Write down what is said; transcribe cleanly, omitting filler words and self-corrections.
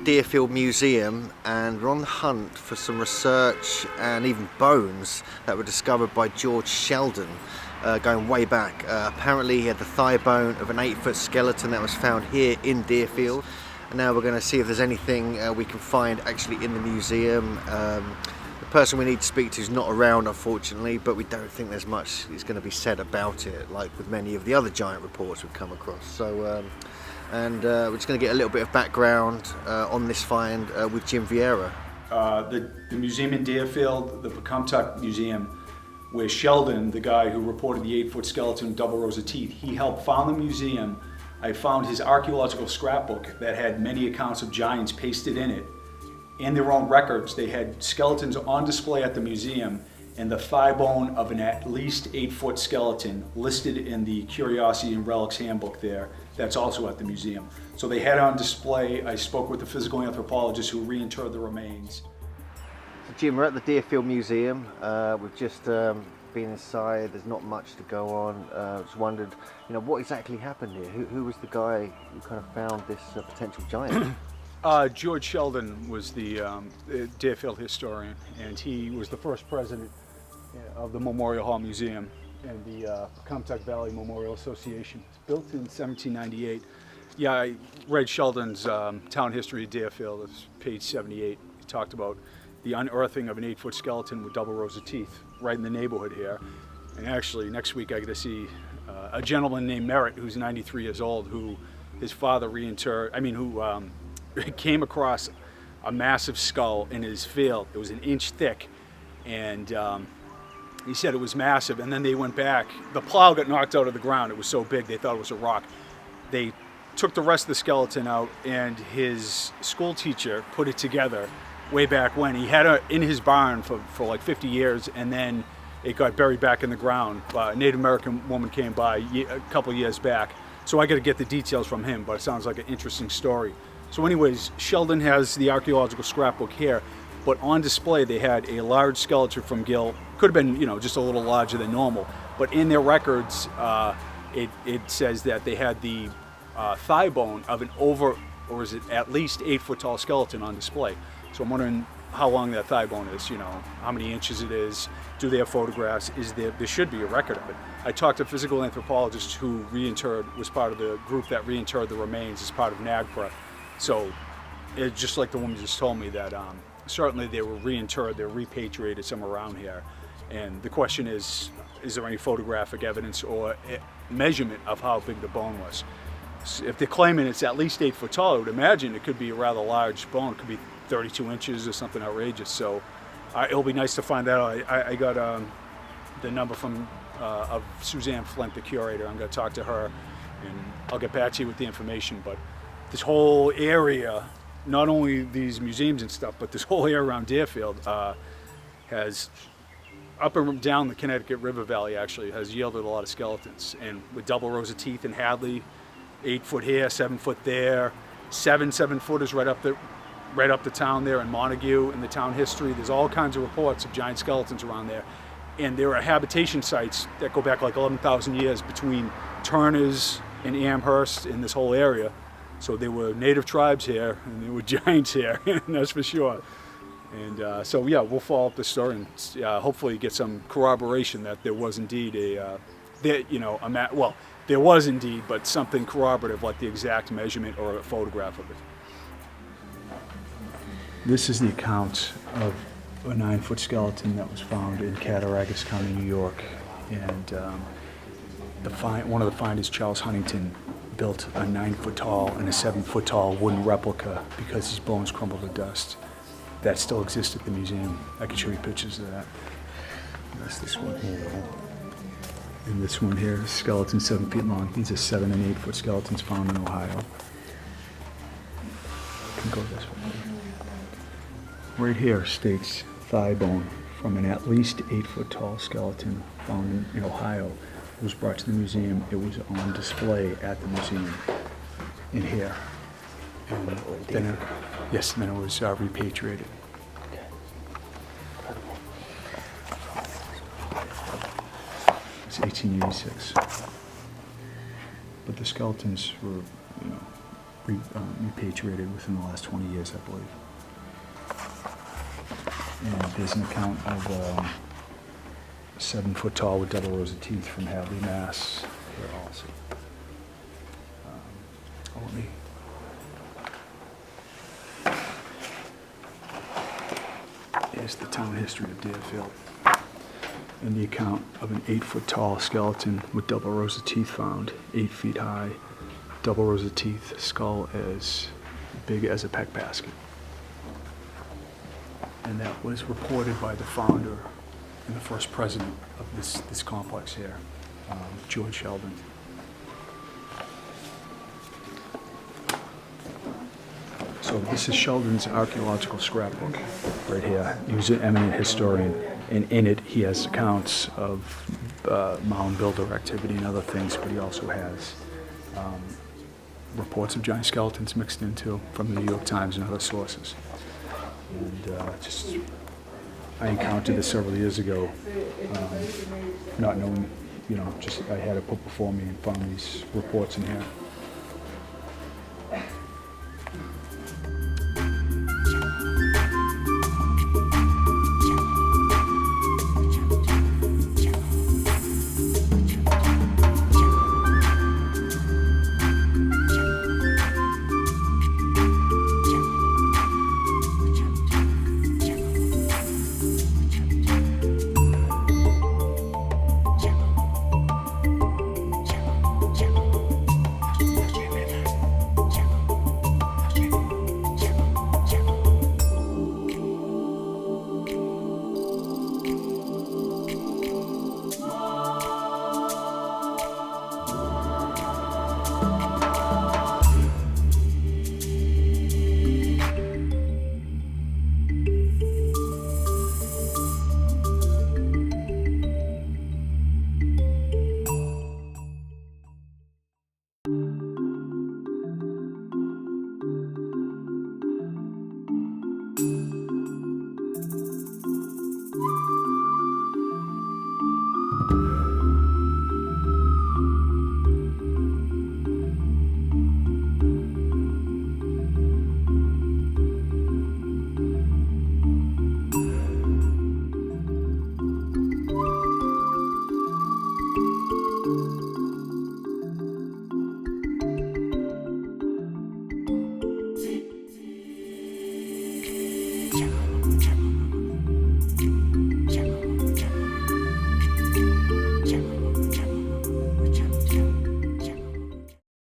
Deerfield Museum, and we're on the hunt for some research and even bones that were discovered by George Sheldon going way back. Apparently he had the thigh bone of an 8-foot skeleton that was found here in Deerfield. And now we're going to see if there's anything we can find actually in the museum. The person we need to speak to is not around, unfortunately, but we don't think there's much is going to be said about it, like with many of the other giant reports we've come across. So, we're just going to get a little bit of background on this find with Jim Vieira. The museum in Deerfield, the Hancock Museum, where Sheldon, the guy who reported the 8-foot skeleton with double rows of teeth, he helped found the museum. I found his archaeological scrapbook that had many accounts of giants pasted in it. In their own records, they had skeletons on display at the museum and the thigh bone of an at least 8-foot skeleton listed in the Curiosity and Relics Handbook there. That's also at the museum. So they had it on display. I spoke with the physical anthropologist who reinterred the remains. So Jim, we're at the Deerfield Museum. We've just been inside. There's not much to go on. Just wondered, what exactly happened here? Who was the guy who kind of found this potential giant? George Sheldon was the Deerfield historian, and he was the first president of the Memorial Hall Museum and the Hancock Valley Memorial Association. It's built in 1798. Yeah, I read Sheldon's Town History of Deerfield. It's page 78. He talked about the unearthing of an 8-foot skeleton with double rows of teeth right in the neighborhood here. And actually, next week I get to see a gentleman named Merritt, who's 93 years old, who his father who came across a massive skull in his field. It was an inch thick, and he said it was massive. And then they went back. The plow got knocked out of the ground. It was so big they thought it was a rock. They took the rest of the skeleton out, and his school teacher put it together way back when. He had it in his barn for like 50 years, and then it got buried back in the ground. A Native American woman came by a couple years back. So I got to get the details from him, but it sounds like an interesting story. So anyways, Sheldon has the archaeological scrapbook here, but on display they had a large skeleton from Gill. Could have been, just a little larger than normal, but in their records, it says that they had the thigh bone of an at least 8-foot tall skeleton on display. So I'm wondering how long that thigh bone is, how many inches it is, do they have photographs, there should be a record of it. I talked to a physical anthropologist who was part of the group that reinterred the remains as part of NAGPRA. So it's just like the woman just told me that certainly they were reinterred, they're repatriated somewhere around here. And the question is there any photographic evidence or measurement of how big the bone was? If they're claiming it's at least 8 foot tall, I would imagine it could be a rather large bone. It could be 32 inches or something outrageous. So it'll be nice to find that out. I got the number of Suzanne Flint, the curator. I'm going to talk to her, and I'll get back to you with the information. But this whole area, not only these museums and stuff, but this whole area around Deerfield has, up and down the Connecticut River Valley actually, has yielded a lot of skeletons. And with double rows of teeth in Hadley, 8 foot here, 7 foot there, 7-footers right up the town there in Montague in the town history. There's all kinds of reports of giant skeletons around there. And there are habitation sites that go back like 11,000 years between Turners and Amherst in this whole area. So there were native tribes here, and there were giants here, that's for sure. And we'll follow up the story and hopefully get some corroboration that there was indeed there was indeed, but something corroborative like the exact measurement or a photograph of it. This is the account of a 9-foot skeleton that was found in Cattaraugus County, New York, and one of the finders, Charles Huntington, built a 9-foot tall and a 7-foot tall wooden replica because his bones crumbled to dust. That still exists at the museum. I can show you pictures of that. That's this one here. And this one here, skeleton 7 feet long. These are 7 and 8-foot skeletons found in Ohio. I can go this way. Right here states thigh bone from an at least 8-foot tall skeleton found in Ohio. It was brought to the museum. It was on display at the museum in here. And then it was repatriated. It's 1886. But the skeletons were, repatriated within the last 20 years, I believe. And there's an account of a 7-foot tall with double rows of teeth from Hadley, Mass. Here also. Let me. Here's the town history of Deerfield. And the account of an 8-foot tall skeleton with double rows of teeth found, 8 feet high, double rows of teeth, skull as big as a peck basket. And that was reported by the founder and the first president of this complex here, George Sheldon. So this is Sheldon's archaeological scrapbook right here. He was an eminent historian, and in it he has accounts of mound builder activity and other things, but he also has reports of giant skeletons mixed into from the New York Times and other sources. And I encountered this several years ago, not knowing, just I had it put before me and found these reports in here.